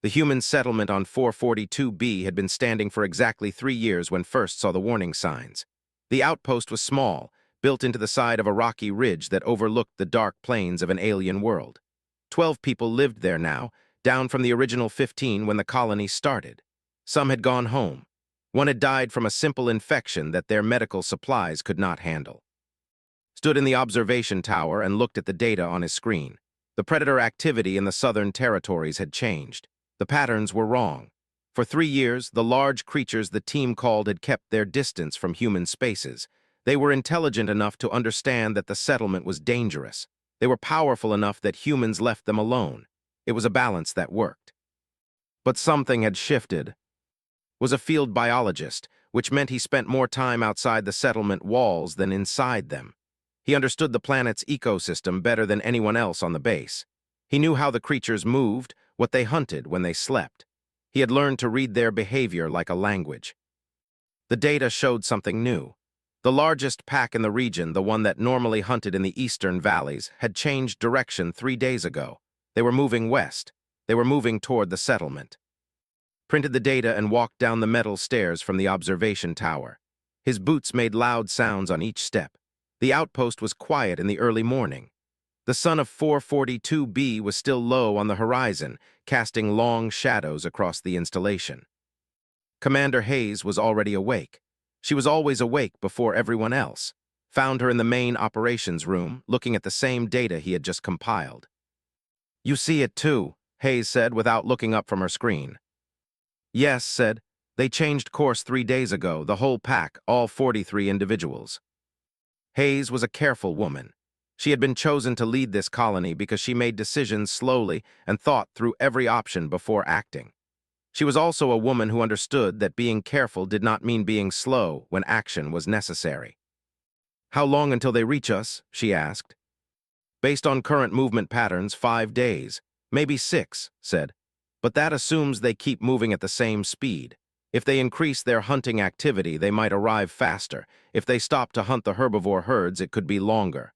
The human settlement on 442B had been standing for exactly 3 years when first saw the warning signs. The outpost was small, built into the side of a rocky ridge that overlooked the dark plains of an alien world. 12 people lived there now, down from the original 15 when the colony started. Some had gone home. One had died from a simple infection that their medical supplies could not handle. Stood in the observation tower and looked at the data on his screen. The predator activity in the southern territories had changed. The patterns were wrong. For 3 years, the large creatures the team called had kept their distance from human spaces. They were intelligent enough to understand that the settlement was dangerous. They were powerful enough that humans left them alone. It was a balance that worked. But something had shifted. Was a field biologist, which meant he spent more time outside the settlement walls than inside them. He understood the planet's ecosystem better than anyone else on the base. He knew how the creatures moved, what they hunted when they slept. He had learned to read their behavior like a language. The data showed something new. The largest pack in the region, the one that normally hunted in the eastern valleys, had changed direction 3 days ago. They were moving west. They were moving toward the settlement. Printed the data and walked down the metal stairs from the observation tower. His boots made loud sounds on each step. The outpost was quiet in the early morning. The sun of 442B was still low on the horizon, casting long shadows across the installation. Commander Hayes was already awake. She was always awake before everyone else. Found her in the main operations room, looking at the same data he had just compiled. "You see it too," Hayes said without looking up from her screen. "Yes," said. "They changed course 3 days ago, the whole pack, all 43 individuals." Hayes was a careful woman. She had been chosen to lead this colony because she made decisions slowly and thought through every option before acting. She was also a woman who understood that being careful did not mean being slow when action was necessary. "How long until they reach us?" she asked. "Based on current movement patterns, 5 days. Maybe 6, said. "But that assumes they keep moving at the same speed. If they increase their hunting activity, they might arrive faster. If they stop to hunt the herbivore herds, it could be longer."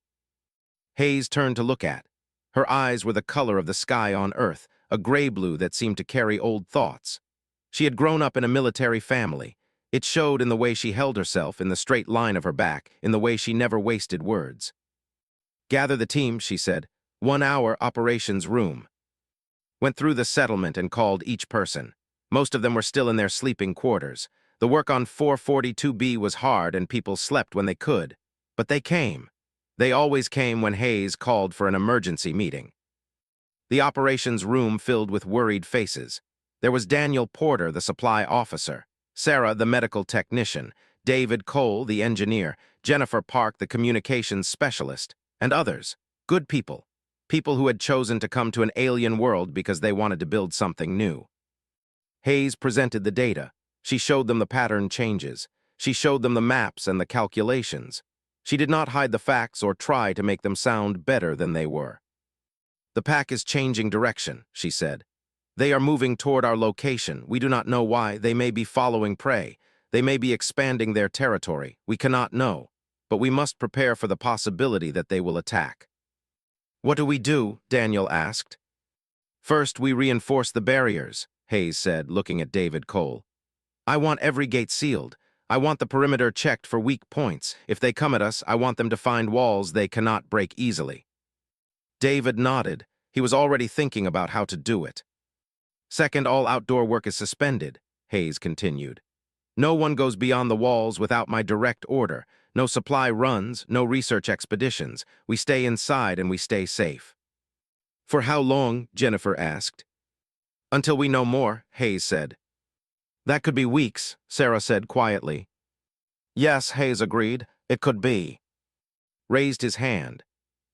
Hayes turned to look at. Her eyes were the color of the sky on Earth, a gray-blue that seemed to carry old thoughts. She had grown up in a military family. It showed in the way she held herself, in the straight line of her back, in the way she never wasted words. "Gather the team," she said. 1 hour operations room. Went through the settlement and called each person. Most of them were still in their sleeping quarters. The work on 442B was hard and people slept when they could. But they came. They always came when Hayes called for an emergency meeting. The operations room filled with worried faces. There was Daniel Porter, the supply officer, Sarah, the medical technician, David Cole, the engineer, Jennifer Park, the communications specialist, and others. Good people. People who had chosen to come to an alien world because they wanted to build something new. Hayes presented the data. She showed them the pattern changes. She showed them the maps and the calculations. She did not hide the facts or try to make them sound better than they were. "The pack is changing direction," she said. "They are moving toward our location. We do not know why. They may be following prey. They may be expanding their territory. We cannot know. But we must prepare for the possibility that they will attack." "What do we do?" Daniel asked. "First, we reinforce the barriers," Hayes said, looking at David Cole. "I want every gate sealed. I want the perimeter checked for weak points. If they come at us, I want them to find walls they cannot break easily." David nodded. He was already thinking about how to do it. "Second, all outdoor work is suspended," Hayes continued. "No one goes beyond the walls without my direct order. No supply runs, no research expeditions. We stay inside and we stay safe." "For how long?" Jennifer asked. "Until we know more," Hayes said. "That could be weeks," Sarah said quietly. "Yes," Hayes agreed. "It could be." Raised his hand.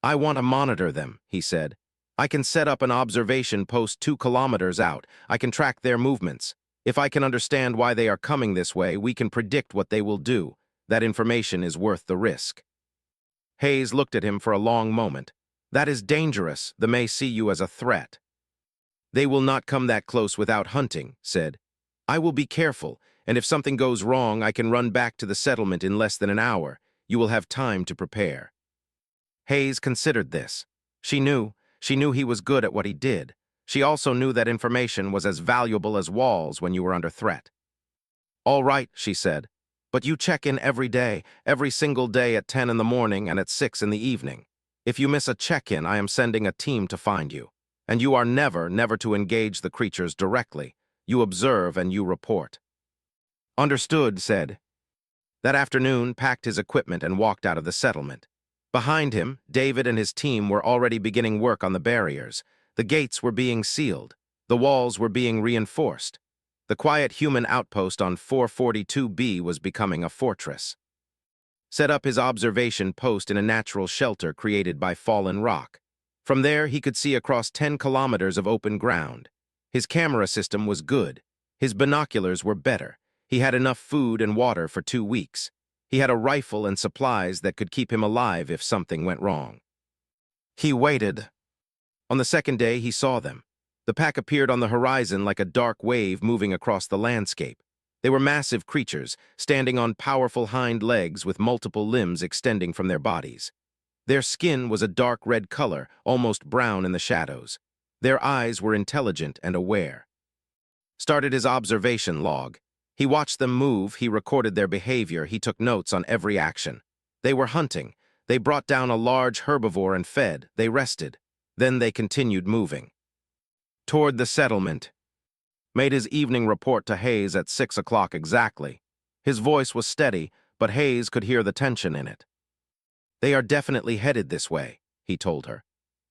"I want to monitor them," he said. "I can set up an observation post 2 kilometers out. I can track their movements. If I can understand why they are coming this way, we can predict what they will do. That information is worth the risk." Hayes looked at him for a long moment. "That is dangerous. They may see you as a threat." "They will not come that close without hunting," said. "I will be careful, and if something goes wrong, I can run back to the settlement in less than an hour. You will have time to prepare." Hayes considered this. She knew he was good at what he did. She also knew that information was as valuable as walls when you were under threat. "All right," she said, "but you check in every day, every single day at 10 in the morning and at 6 in the evening. If you miss a check-in, I am sending a team to find you. And you are never to engage the creatures directly. You observe and you report." "Understood," said. That afternoon, packed his equipment and walked out of the settlement. Behind him, David and his team were already beginning work on the barriers. The gates were being sealed. The walls were being reinforced. The quiet human outpost on 442B was becoming a fortress. Set up his observation post in a natural shelter created by fallen rock. From there, he could see across 10 kilometers of open ground. His camera system was good. His binoculars were better. He had enough food and water for 2 weeks. He had a rifle and supplies that could keep him alive if something went wrong. He waited. On the second day, he saw them. The pack appeared on the horizon like a dark wave moving across the landscape. They were massive creatures, standing on powerful hind legs with multiple limbs extending from their bodies. Their skin was a dark red color, almost brown in the shadows. Their eyes were intelligent and aware. Started his observation log. He watched them move, he recorded their behavior, he took notes on every action. They were hunting. They brought down a large herbivore and fed. They rested. Then they continued moving. Toward the settlement. Made his evening report to Hayes at 6 o'clock exactly. His voice was steady, but Hayes could hear the tension in it. "They are definitely headed this way," he told her.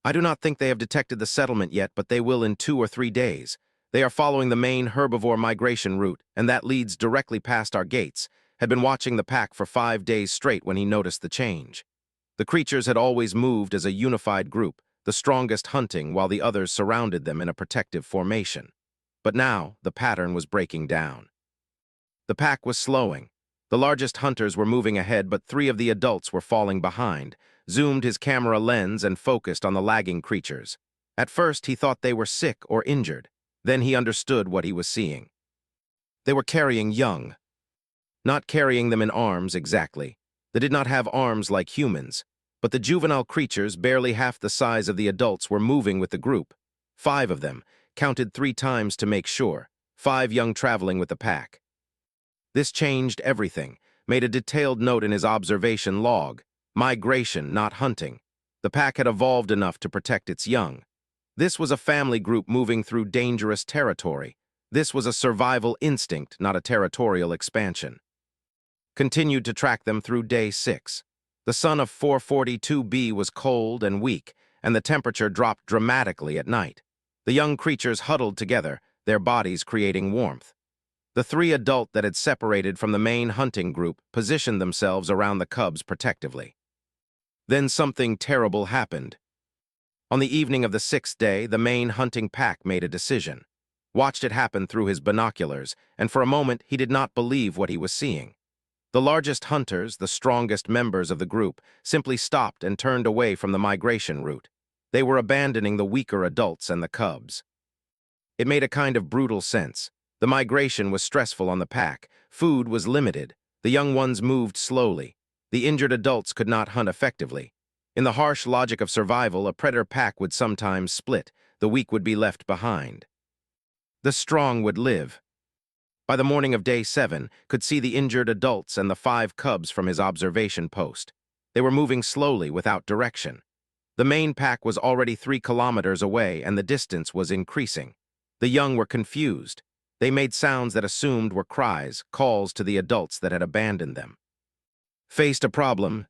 "I do not think they have detected the settlement yet, but they will in 2 or 3 days. They are following the main herbivore migration route, and that leads directly past our gates. Had been watching the pack for 5 days straight when he noticed the change. The creatures had always moved as a unified group, the strongest hunting while the others surrounded them in a protective formation. But now, the pattern was breaking down. The pack was slowing. The largest hunters were moving ahead, but 3 of the adults were falling behind, zoomed his camera lens and focused on the lagging creatures. At first, he thought they were sick or injured. Then he understood what he was seeing. They were carrying young. Not carrying them in arms exactly. They did not have arms like humans, but the juvenile creatures, barely half the size of the adults, were moving with the group. 5 of them, counted 3 times to make sure. 5 young traveling with the pack. This changed everything, made a detailed note in his observation log. Migration, not hunting. The pack had evolved enough to protect its young. This was a family group moving through dangerous territory. This was a survival instinct, not a territorial expansion. Continued to track them through day 6. The sun of 442B was cold and weak, and the temperature dropped dramatically at night. The young creatures huddled together, their bodies creating warmth. The 3 adults that had separated from the main hunting group positioned themselves around the cubs protectively. Then something terrible happened. On the evening of the 6th day, the main hunting pack made a decision. Watched it happen through his binoculars, and for a moment he did not believe what he was seeing. The largest hunters, the strongest members of the group, simply stopped and turned away from the migration route. They were abandoning the weaker adults and the cubs. It made a kind of brutal sense. The migration was stressful on the pack. Food was limited. The young ones moved slowly. The injured adults could not hunt effectively. In the harsh logic of survival, a predator pack would sometimes split. The weak would be left behind. The strong would live. By the morning of day 7, could see the injured adults and the 5 cubs from his observation post. They were moving slowly without direction. The main pack was already 3 kilometers away, and the distance was increasing. The young were confused. They made sounds that assumed were cries, calls to the adults that had abandoned them. Faced a problem.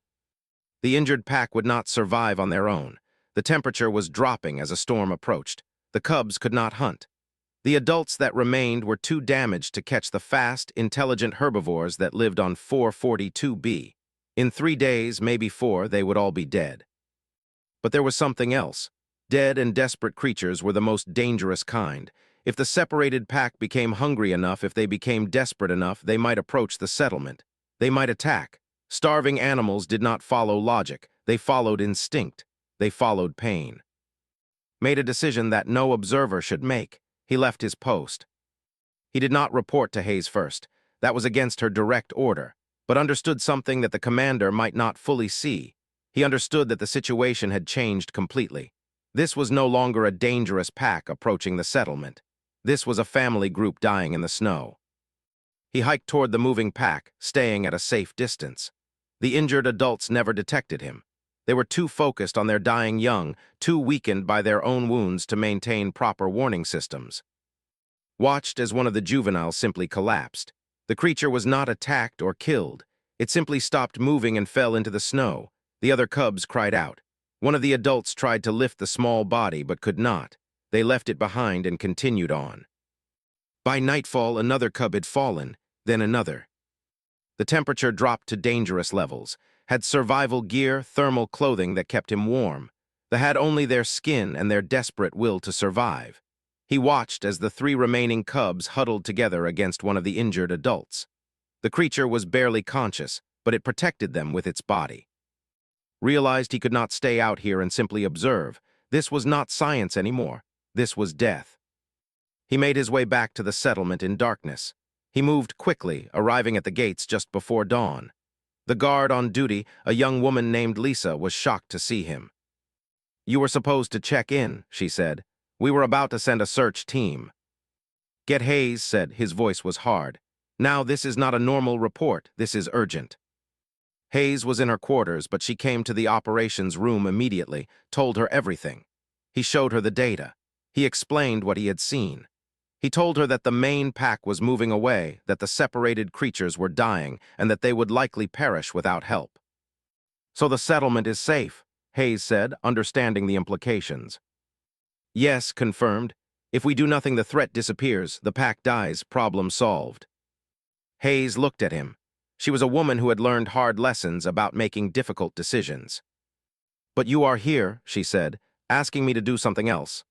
The injured pack would not survive on their own. The temperature was dropping as a storm approached. The cubs could not hunt. The adults that remained were too damaged to catch the fast, intelligent herbivores that lived on 442B. In 3 days, maybe 4, they would all be dead. But there was something else. Dead and desperate creatures were the most dangerous kind. If the separated pack became hungry enough, if they became desperate enough, they might approach the settlement. They might attack. Starving animals did not follow logic. They followed instinct. They followed pain. Made a decision that no observer should make. He left his post. He did not report to Hayes first. That was against her direct order, but understood something that the commander might not fully see. He understood that the situation had changed completely. This was no longer a dangerous pack approaching the settlement. This was a family group dying in the snow. He hiked toward the moving pack, staying at a safe distance. The injured adults never detected him. They were too focused on their dying young, too weakened by their own wounds to maintain proper warning systems. Watched as one of the juveniles simply collapsed. The creature was not attacked or killed. It simply stopped moving and fell into the snow. The other cubs cried out. One of the adults tried to lift the small body but could not. They left it behind and continued on. By nightfall, another cub had fallen, then another. The temperature dropped to dangerous levels, had survival gear, thermal clothing that kept him warm. They had only their skin and their desperate will to survive. He watched as the 3 remaining cubs huddled together against one of the injured adults. The creature was barely conscious, but it protected them with its body. Realized he could not stay out here and simply observe. This was not science anymore. This was death. He made his way back to the settlement in darkness. He moved quickly, arriving at the gates just before dawn. The guard on duty, a young woman named Lisa, was shocked to see him. "You were supposed to check in," she said. "We were about to send a search team." "Get Hayes," said. His voice was hard. "Now this is not a normal report. This is urgent." Hayes was in her quarters, but she came to the operations room immediately, told her everything. He showed her the data. He explained what he had seen. He told her that the main pack was moving away, that the separated creatures were dying, and that they would likely perish without help. "So the settlement is safe," Hayes said, understanding the implications. "Yes," confirmed. "If we do nothing, the threat disappears, the pack dies, problem solved." Hayes looked at him. She was a woman who had learned hard lessons about making difficult decisions. "But you are here," she said, "asking me to do something else."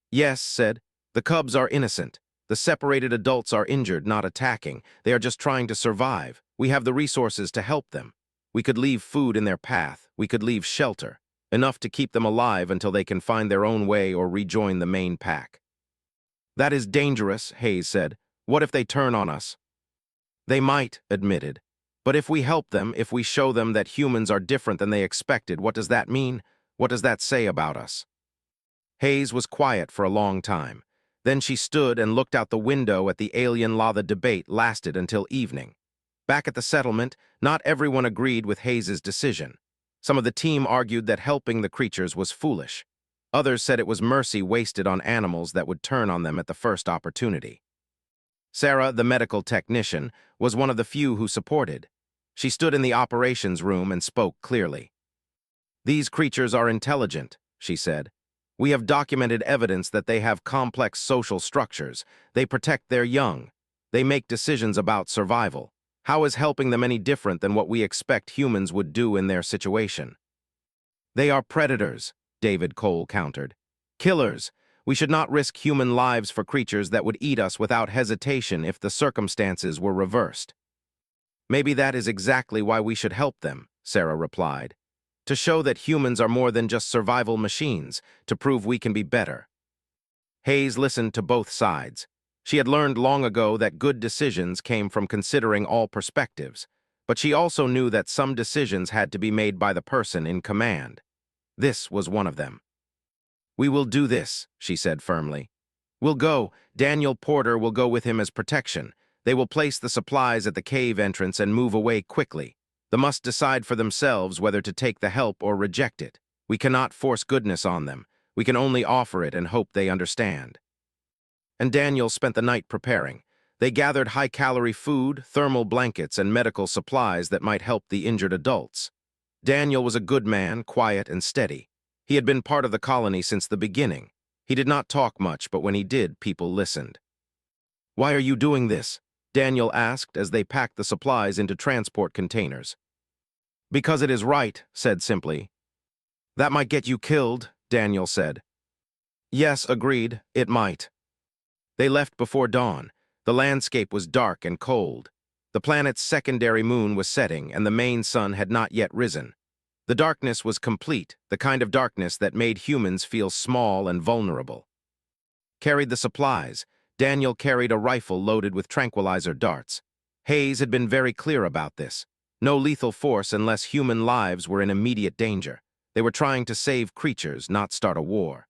"Yes," said. "The cubs are innocent. The separated adults are injured, not attacking. They are just trying to survive. We have the resources to help them. We could leave food in their path. We could leave shelter. Enough to keep them alive until they can find their own way or rejoin the main pack." "That is dangerous," Hayes said. "What if they turn on us?" "They might," admitted. "But if we help them, if we show them that humans are different than they expected, what does that mean? What does that say about us?" Hayes was quiet for a long time. Then she stood and looked out the window at the alien law. The debate lasted until evening. Back at the settlement, not everyone agreed with Hayes's decision. Some of the team argued that helping the creatures was foolish. Others said it was mercy wasted on animals that would turn on them at the first opportunity. Sarah, the medical technician, was one of the few who supported. She stood in the operations room and spoke clearly. "These creatures are intelligent," she said. "We have documented evidence that they have complex social structures. They protect their young. They make decisions about survival. How is helping them any different than what we expect humans would do in their situation?" "They are predators," David Cole countered. "Killers. We should not risk human lives for creatures that would eat us without hesitation if the circumstances were reversed." "Maybe that is exactly why we should help them," Sarah replied. "To show that humans are more than just survival machines, to prove we can be better." Hayes listened to both sides. She had learned long ago that good decisions came from considering all perspectives, but she also knew that some decisions had to be made by the person in command. This was one of them. "We will do this," she said firmly. "We'll go. Daniel Porter will go with him as protection. They will place the supplies at the cave entrance and move away quickly. They must decide for themselves whether to take the help or reject it. We cannot force goodness on them. We can only offer it and hope they understand." And Daniel spent the night preparing. They gathered high-calorie food, thermal blankets, and medical supplies that might help the injured adults. Daniel was a good man, quiet and steady. He had been part of the colony since the beginning. He did not talk much, but when he did, people listened. "Why are you doing this?" Daniel asked as they packed the supplies into transport containers. "Because it is right," said simply. "That might get you killed," Daniel said. "Yes," agreed, "it might." They left before dawn. The landscape was dark and cold. The planet's secondary moon was setting, and the main sun had not yet risen. The darkness was complete, the kind of darkness that made humans feel small and vulnerable. Carried the supplies. Daniel carried a rifle loaded with tranquilizer darts. Hayes had been very clear about this. No lethal force unless human lives were in immediate danger. They were trying to save creatures, not start a war.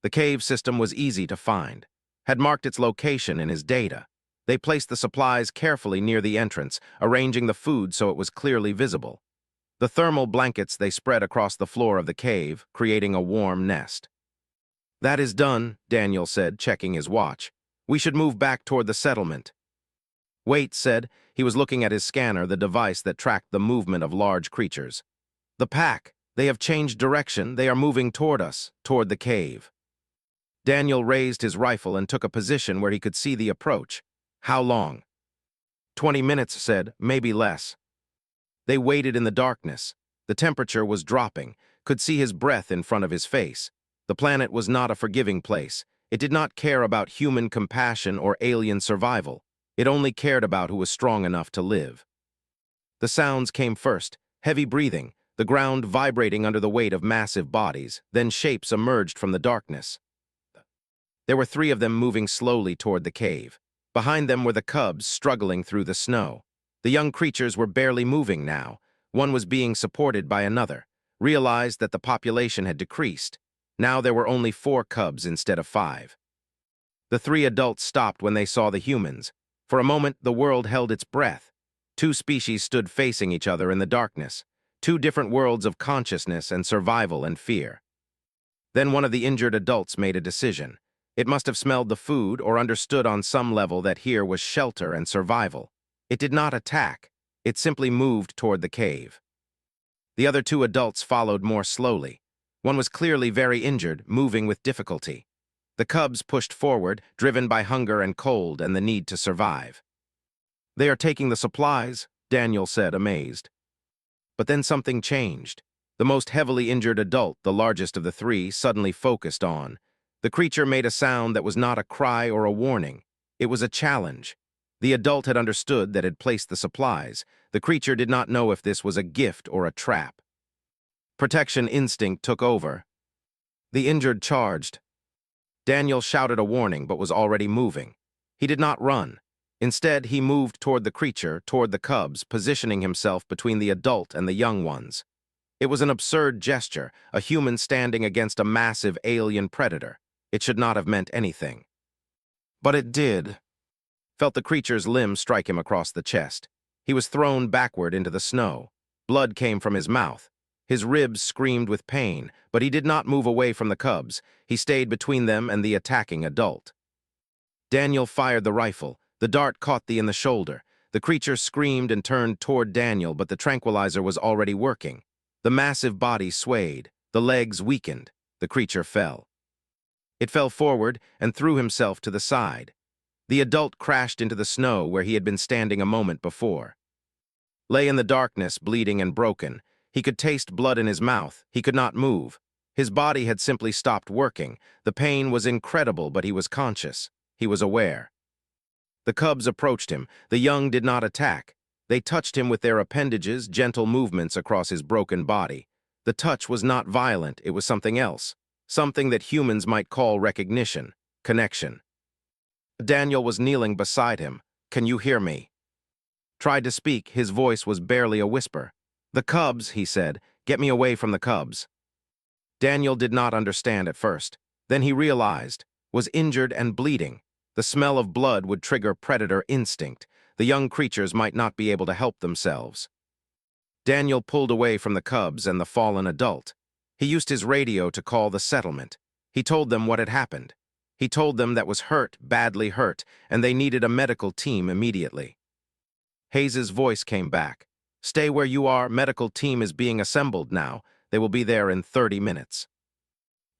The cave system was easy to find, had marked its location in his data. They placed the supplies carefully near the entrance, arranging the food so it was clearly visible. The thermal blankets they spread across the floor of the cave, creating a warm nest. "That is done," Daniel said, checking his watch. "We should move back toward the settlement." "Wait," said. He was looking at his scanner, the device that tracked the movement of large creatures. "The pack. They have changed direction. They are moving toward us, toward the cave." Daniel raised his rifle and took a position where he could see the approach. "How long?" 20 minutes, said, maybe less. They waited in the darkness. The temperature was dropping, could see his breath in front of his face. The planet was not a forgiving place. It did not care about human compassion or alien survival. It only cared about who was strong enough to live. The sounds came first, heavy breathing, the ground vibrating under the weight of massive bodies, then shapes emerged from the darkness. There were 3 of them moving slowly toward the cave. Behind them were the cubs struggling through the snow. The young creatures were barely moving now. One was being supported by another. Realized that the population had decreased. Now there were only 4 cubs instead of 5. The 3 adults stopped when they saw the humans. For a moment, the world held its breath. 2 species stood facing each other in the darkness. 2 different worlds of consciousness and survival and fear. Then one of the injured adults made a decision. It must have smelled the food or understood on some level that here was shelter and survival. It did not attack. It simply moved toward the cave. The other 2 adults followed more slowly. One was clearly very injured, moving with difficulty. The cubs pushed forward, driven by hunger and cold and the need to survive. "They are taking the supplies," Daniel said, amazed. But then something changed. The most heavily injured adult, the largest of the 3, suddenly focused on. The creature made a sound that was not a cry or a warning. It was a challenge. The adult had understood that had placed the supplies. The creature did not know if this was a gift or a trap. Protection instinct took over. The injured charged. Daniel shouted a warning but was already moving. He did not run. Instead, he moved toward the creature, toward the cubs, positioning himself between the adult and the young ones. It was an absurd gesture, a human standing against a massive alien predator. It should not have meant anything. But it did. Felt the creature's limb strike him across the chest. He was thrown backward into the snow. Blood came from his mouth. His ribs screamed with pain, but he did not move away from the cubs. He stayed between them and the attacking adult. Daniel fired the rifle. The dart caught in the shoulder. The creature screamed and turned toward Daniel, but the tranquilizer was already working. The massive body swayed. The legs weakened. The creature fell. It fell forward and threw himself to the side. The adult crashed into the snow where he had been standing a moment before. Lay in the darkness, bleeding and broken. He could taste blood in his mouth. He could not move. His body had simply stopped working. The pain was incredible, but he was conscious. He was aware. The cubs approached him. The young did not attack. They touched him with their appendages, gentle movements across his broken body. The touch was not violent. It was something else. Something that humans might call recognition, connection. Daniel was kneeling beside him. "Can you hear me?" Tried to speak. His voice was barely a whisper. "The cubs," he said. "Get me away from the cubs." Daniel did not understand at first. Then he realized, was injured and bleeding. The smell of blood would trigger predator instinct. The young creatures might not be able to help themselves. Daniel pulled away from the cubs and the fallen adult. He used his radio to call the settlement. He told them what had happened. He told them that was hurt, badly hurt, and they needed a medical team immediately. Hayes's voice came back. "Stay where you are. Medical team is being assembled now. They will be there in 30 minutes.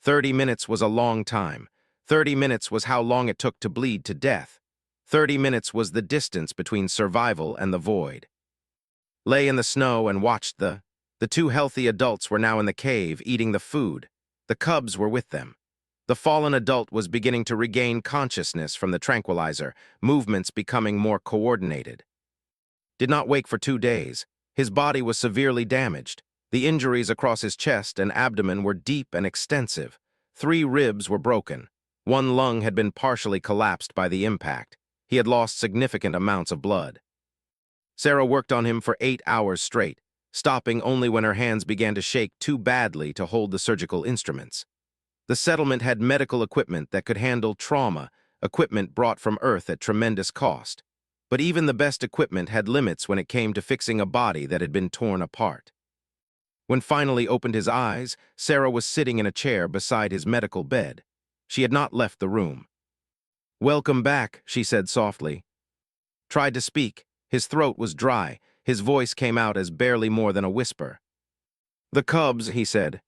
30 minutes was a long time. 30 minutes was how long it took to bleed to death. 30 minutes was the distance between survival and the void. Lay in the snow and watched the 2 healthy adults were now in the cave, eating the food. The cubs were with them. The fallen adult was beginning to regain consciousness from the tranquilizer, movements becoming more coordinated. Did not wake for 2 days. His body was severely damaged. The injuries across his chest and abdomen were deep and extensive. 3 ribs were broken. 1 lung had been partially collapsed by the impact. He had lost significant amounts of blood. Sarah worked on him for 8 hours straight. stopping only when her hands began to shake too badly to hold the surgical instruments. The settlement had medical equipment that could handle trauma, equipment brought from Earth at tremendous cost. But even the best equipment had limits when it came to fixing a body that had been torn apart. When finally opened his eyes, Sarah was sitting in a chair beside his medical bed. She had not left the room. "Welcome back," she said softly. Tried to speak. His throat was dry. His voice came out as barely more than a whisper. "The cubs," he said.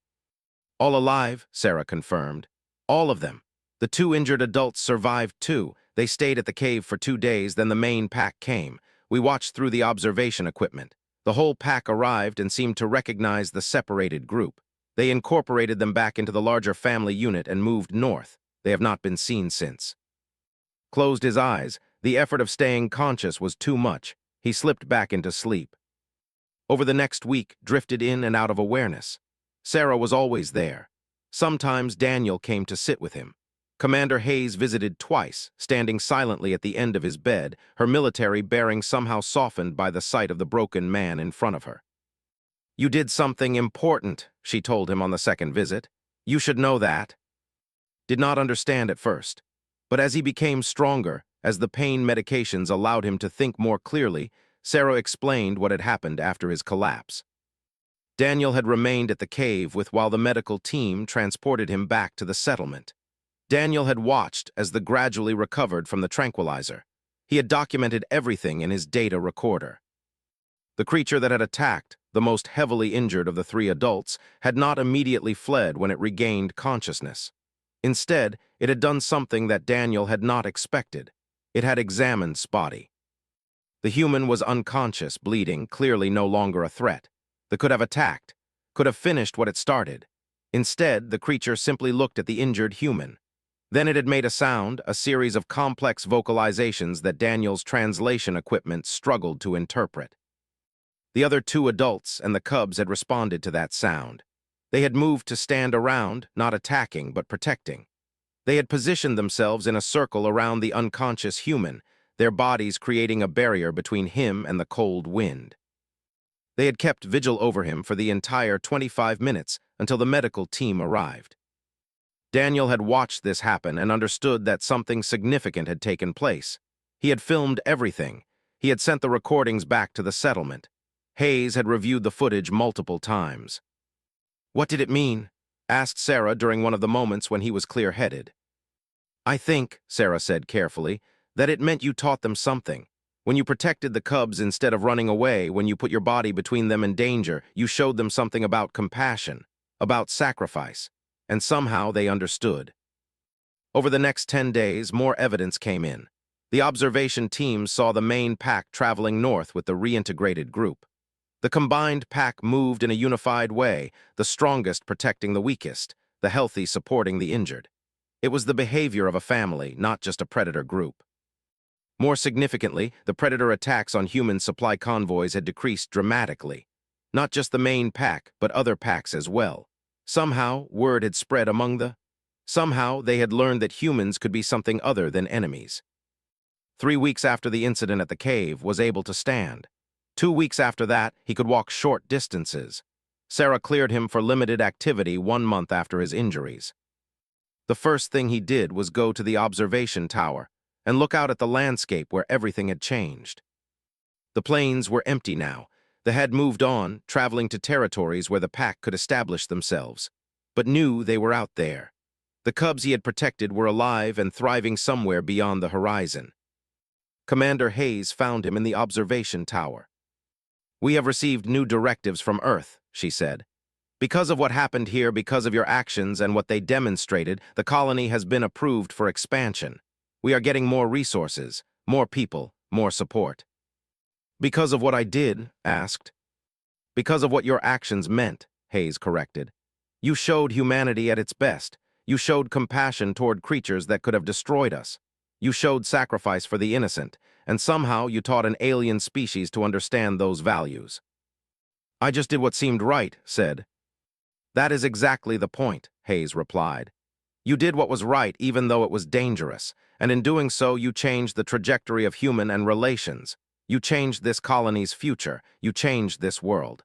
"All alive," Sarah confirmed. "All of them. The 2 injured adults survived too. They stayed at the cave for 2 days, then the main pack came. We watched through the observation equipment. The whole pack arrived and seemed to recognize the separated group. They incorporated them back into the larger family unit and moved north. They have not been seen since." Closed his eyes. The effort of staying conscious was too much. He slipped back into sleep. Over the next week, drifted in and out of awareness. Sarah was always there. Sometimes Daniel came to sit with him. Commander Hayes visited twice, standing silently at the end of his bed, her military bearing somehow softened by the sight of the broken man in front of her. "You did something important," she told him on the second visit. "You should know that." Did not understand at first. But as he became stronger, as the pain medications allowed him to think more clearly, Sarah explained what had happened after his collapse. Daniel had remained at the cave while the medical team transported him back to the settlement. Daniel had watched as the gradually recovered from the tranquilizer. He had documented everything in his data recorder. The creature that had attacked, the most heavily injured of the 3 adults, had not immediately fled when it regained consciousness. Instead, it had done something that Daniel had not expected. It had examined Spotty. The human was unconscious, bleeding, clearly no longer a threat. That could have attacked, could have finished what it started. Instead, the creature simply looked at the injured human. Then it had made a sound, a series of complex vocalizations that Daniel's translation equipment struggled to interpret. The other 2 adults and the cubs had responded to that sound. They had moved to stand around, not attacking, but protecting. They had positioned themselves in a circle around the unconscious human, their bodies creating a barrier between him and the cold wind. They had kept vigil over him for the entire 25 minutes until the medical team arrived. Daniel had watched this happen and understood that something significant had taken place. He had filmed everything. He had sent the recordings back to the settlement. Hayes had reviewed the footage multiple times. "What did it mean?" asked Sarah during one of the moments when he was clear-headed. "I think," Sarah said carefully, "that it meant you taught them something. When you protected the cubs instead of running away, when you put your body between them and danger, you showed them something about compassion, about sacrifice, and somehow they understood." Over the next 10 days, more evidence came in. The observation teams saw the main pack traveling north with the reintegrated group. The combined pack moved in a unified way, the strongest protecting the weakest, the healthy supporting the injured. It was the behavior of a family, not just a predator group. More significantly, the predator attacks on human supply convoys had decreased dramatically. Not just the main pack, but other packs as well. Somehow, word had spread among Somehow, they had learned that humans could be something other than enemies. 3 weeks after the incident at the cave, was able to stand. 2 weeks after that, he could walk short distances. Sarah cleared him for limited activity 1 month after his injuries. The first thing he did was go to the observation tower and look out at the landscape where everything had changed. The plains were empty now. They had moved on, traveling to territories where the pack could establish themselves, but knew they were out there. The cubs he had protected were alive and thriving somewhere beyond the horizon. Commander Hayes found him in the observation tower. "We have received new directives from Earth," she said. "Because of what happened here, because of your actions and what they demonstrated, the colony has been approved for expansion. We are getting more resources, more people, more support." "Because of what I did?" asked. "Because of what your actions meant," Hayes corrected. "You showed humanity at its best. You showed compassion toward creatures that could have destroyed us. You showed sacrifice for the innocent, and somehow you taught an alien species to understand those values." "I just did what seemed right," said. "That is exactly the point," Hayes replied. "You did what was right even though it was dangerous, and in doing so you changed the trajectory of human and relations. You changed this colony's future. You changed this world."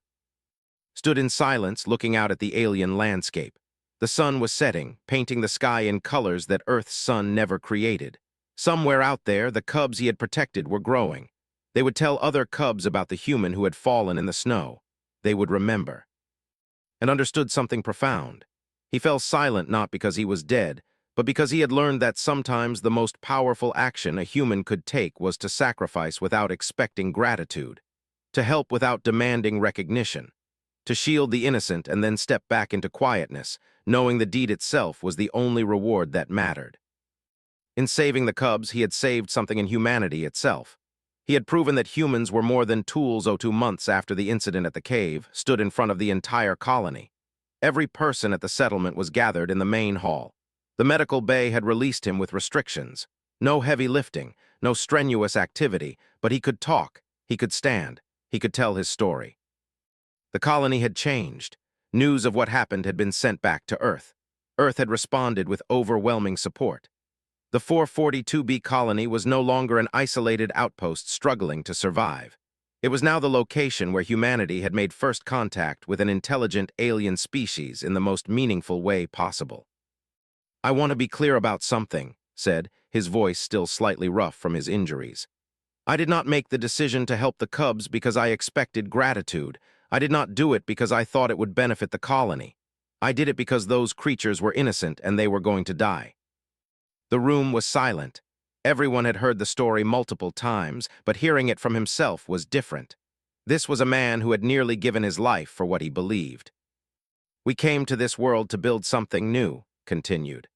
stood in silence looking out at the alien landscape. The sun was setting, painting the sky in colors that Earth's sun never created. Somewhere out there, the cubs he had protected were growing. They would tell other cubs about the human who had fallen in the snow. They would remember. And understood something profound. He fell silent not because he was dead, but because he had learned that sometimes the most powerful action a human could take was to sacrifice without expecting gratitude, to help without demanding recognition, to shield the innocent and then step back into quietness, knowing the deed itself was the only reward that mattered. In saving the cubs, he had saved something in humanity itself. He had proven that humans were more than tools. 2 months after the incident at the cave, stood in front of the entire colony. Every person at the settlement was gathered in the main hall. The medical bay had released him with restrictions. No heavy lifting, no strenuous activity, but he could talk, he could stand, he could tell his story. The colony had changed. News of what happened had been sent back to Earth. Earth had responded with overwhelming support. The 442b colony was no longer an isolated outpost struggling to survive. It was now the location where humanity had made first contact with an intelligent alien species in the most meaningful way possible. "I want to be clear about something," said, his voice still slightly rough from his injuries. "I did not make the decision to help the cubs because I expected gratitude. I did not do it because I thought it would benefit the colony. I did it because those creatures were innocent and they were going to die." The room was silent. Everyone had heard the story multiple times, but hearing it from himself was different. This was a man who had nearly given his life for what he believed. "We came to this world to build something new," continued.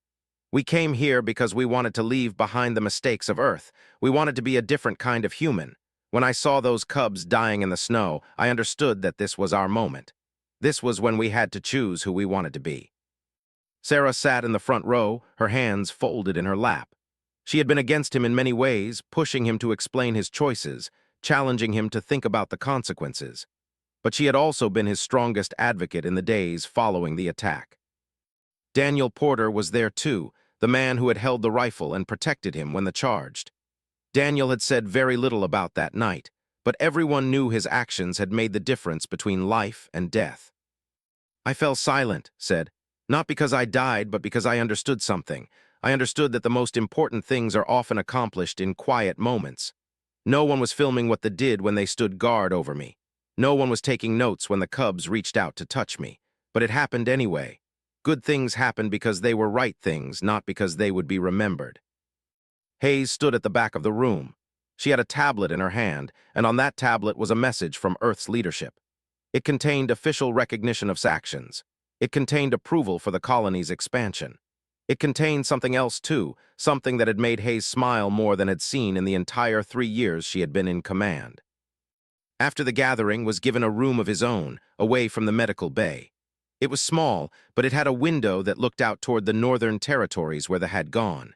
"We came here because we wanted to leave behind the mistakes of Earth. We wanted to be a different kind of human. When I saw those cubs dying in the snow, I understood that this was our moment. This was when we had to choose who we wanted to be." Sarah sat in the front row, her hands folded in her lap. She had been against him in many ways, pushing him to explain his choices, challenging him to think about the consequences. But she had also been his strongest advocate in the days following the attack. Daniel Porter was there too, the man who had held the rifle and protected him when the charged. Daniel had said very little about that night, but everyone knew his actions had made the difference between life and death. "I fell silent," said, "not because I died, but because I understood something. I understood that the most important things are often accomplished in quiet moments. No one was filming what they did when they stood guard over me. No one was taking notes when the cubs reached out to touch me. But it happened anyway. Good things happened because they were right things, not because they would be remembered." Hayes stood at the back of the room. She had a tablet in her hand, and on that tablet was a message from Earth's leadership. It contained official recognition of actions. It contained approval for the colony's expansion. It contained something else too, something that had made Hayes smile more than had seen in the entire 3 years she had been in command. After the gathering was given a room of his own, away from the medical bay. It was small, but it had a window that looked out toward the northern territories where they had gone.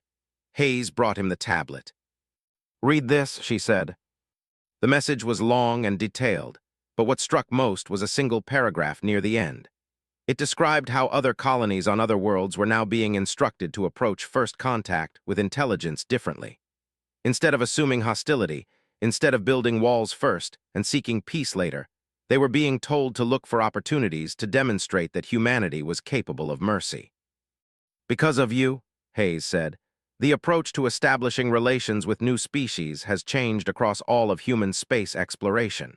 Hayes brought him the tablet. "Read this," she said. The message was long and detailed, but what struck most was a single paragraph near the end. It described how other colonies on other worlds were now being instructed to approach first contact with intelligence differently. Instead of assuming hostility, instead of building walls first and seeking peace later, they were being told to look for opportunities to demonstrate that humanity was capable of mercy. "Because of you," Hayes said, "the approach to establishing relations with new species has changed across all of human space exploration.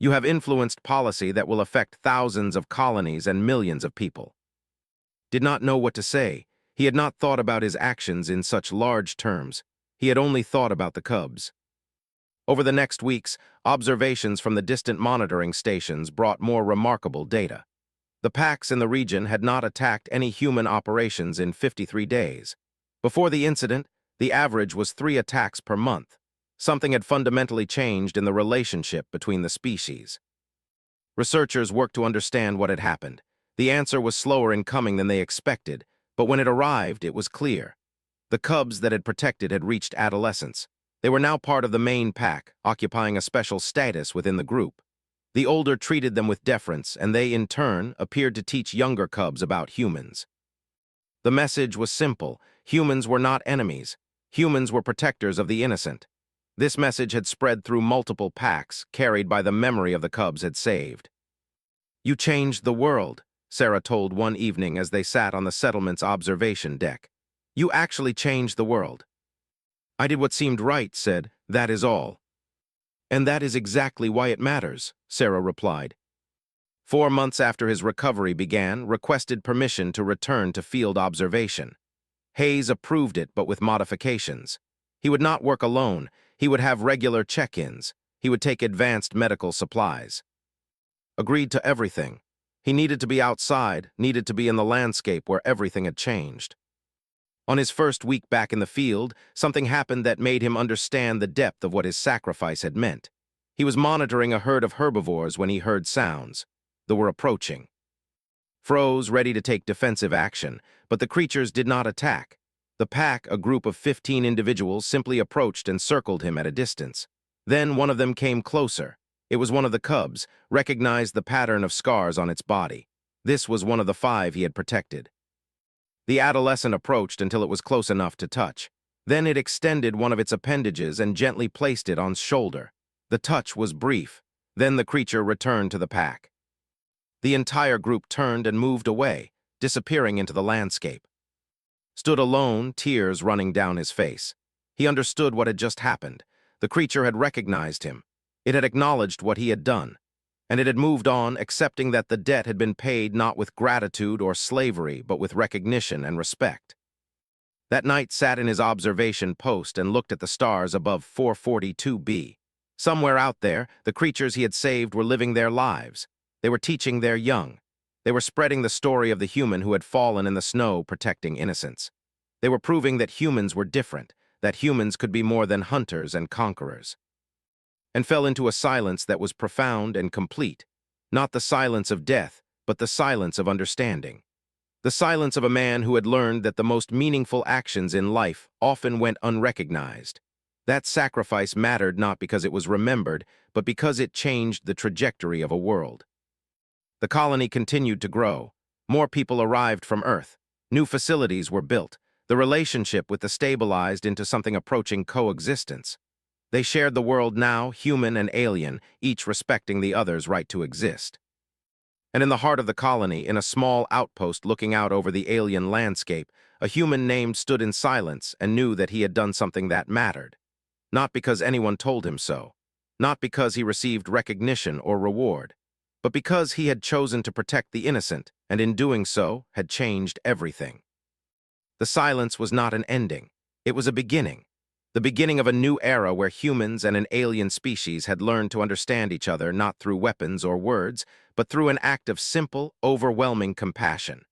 You have influenced policy that will affect thousands of colonies and millions of people." Did not know what to say. He had not thought about his actions in such large terms. He had only thought about the cubs. Over the next weeks, observations from the distant monitoring stations brought more remarkable data. The packs in the region had not attacked any human operations in 53 days. Before the incident, the average was 3 attacks per month. Something had fundamentally changed in the relationship between the species. Researchers worked to understand what had happened. The answer was slower in coming than they expected, but when it arrived, it was clear. The cubs that had protected had reached adolescence. They were now part of the main pack, occupying a special status within the group. The older treated them with deference, and they, in turn, appeared to teach younger cubs about humans. The message was simple. Humans were not enemies. Humans were protectors of the innocent. This message had spread through multiple packs, carried by the memory of the cubs had saved. You changed the world, Sarah told one evening as they sat on the settlement's observation deck. You actually changed the world. I did what seemed right, said, that is all. And that is exactly why it matters, Sarah replied. 4 months after his recovery began, requested permission to return to field observation. Hayes approved it, but with modifications. He would not work alone. He would have regular check-ins. He would take advanced medical supplies. Agreed to everything. He needed to be outside, needed to be in the landscape where everything had changed. On his first week back in the field, something happened that made him understand the depth of what his sacrifice had meant. He was monitoring a herd of herbivores when he heard sounds. They were approaching. Froze, ready to take defensive action, but the creatures did not attack. The pack, a group of 15 individuals, simply approached and circled him at a distance. Then one of them came closer. It was one of the cubs, recognized the pattern of scars on its body. This was one of the 5 he had protected. The adolescent approached until it was close enough to touch. Then it extended one of its appendages and gently placed it on its shoulder. The touch was brief. Then the creature returned to the pack. The entire group turned and moved away, disappearing into the landscape. Stood alone, tears running down his face. He understood what had just happened. The creature had recognized him. It had acknowledged what he had done. And it had moved on, accepting that the debt had been paid not with gratitude or slavery, but with recognition and respect. That night sat in his observation post and looked at the stars above 442b. Somewhere out there, the creatures he had saved were living their lives. They were teaching their young. They were spreading the story of the human who had fallen in the snow protecting innocence. They were proving that humans were different, that humans could be more than hunters and conquerors. And fell into a silence that was profound and complete, not the silence of death, but the silence of understanding. The silence of a man who had learned that the most meaningful actions in life often went unrecognized. That sacrifice mattered not because it was remembered, but because it changed the trajectory of a world. The colony continued to grow. More people arrived from Earth. New facilities were built. The relationship with the stabilized into something approaching coexistence. They shared the world now, human and alien, each respecting the other's right to exist. And in the heart of the colony, in a small outpost looking out over the alien landscape, a human named stood in silence and knew that he had done something that mattered. Not because anyone told him so. Not because he received recognition or reward. But because he had chosen to protect the innocent, and in doing so, had changed everything. The silence was not an ending. It was a beginning. The beginning of a new era where humans and an alien species had learned to understand each other not through weapons or words, but through an act of simple, overwhelming compassion.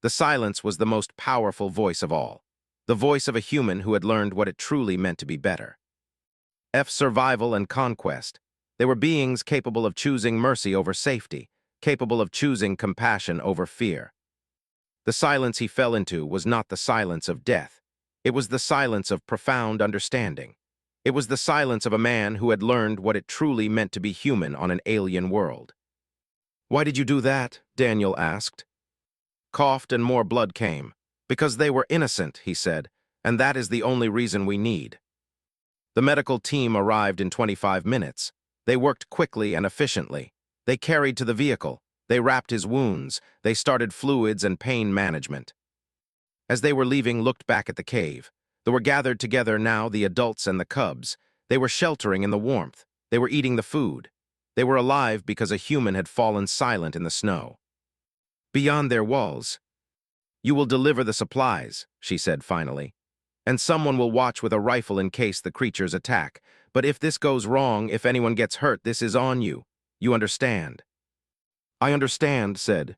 The silence was the most powerful voice of all. The voice of a human who had learned what it truly meant to be better. Survival and conquest. They were beings capable of choosing mercy over safety, capable of choosing compassion over fear. The silence he fell into was not the silence of death. It was the silence of profound understanding. It was the silence of a man who had learned what it truly meant to be human on an alien world. "Why did you do that?" Daniel asked. Coughed and more blood came. "Because they were innocent," he said, "and that is the only reason we need." The medical team arrived in 25 minutes. They worked quickly and efficiently. They carried to the vehicle. They wrapped his wounds. They started fluids and pain management. As they were leaving, looked back at the cave. They were gathered together now, the adults and the cubs. They were sheltering in the warmth. They were eating the food. They were alive because a human had fallen silent in the snow. Beyond their walls. "You will deliver the supplies," she said finally. "And someone will watch with a rifle in case the creatures attack. But if this goes wrong, if anyone gets hurt, this is on you. You understand?" "I understand," said.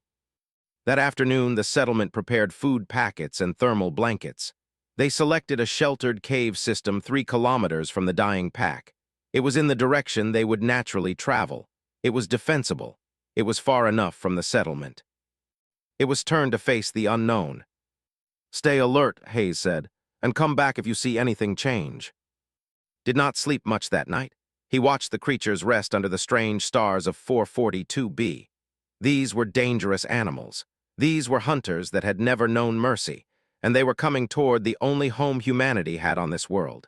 That afternoon, the settlement prepared food packets and thermal blankets. They selected a sheltered cave system 3 kilometers from the dying pack. It was in the direction they would naturally travel. It was defensible. It was far enough from the settlement. It was turned to face the unknown. "Stay alert," Hayes said, "and come back if you see anything change." Did not sleep much that night. He watched the creatures rest under the strange stars of 442b. These were dangerous animals. These were hunters that had never known mercy, and they were coming toward the only home humanity had on this world.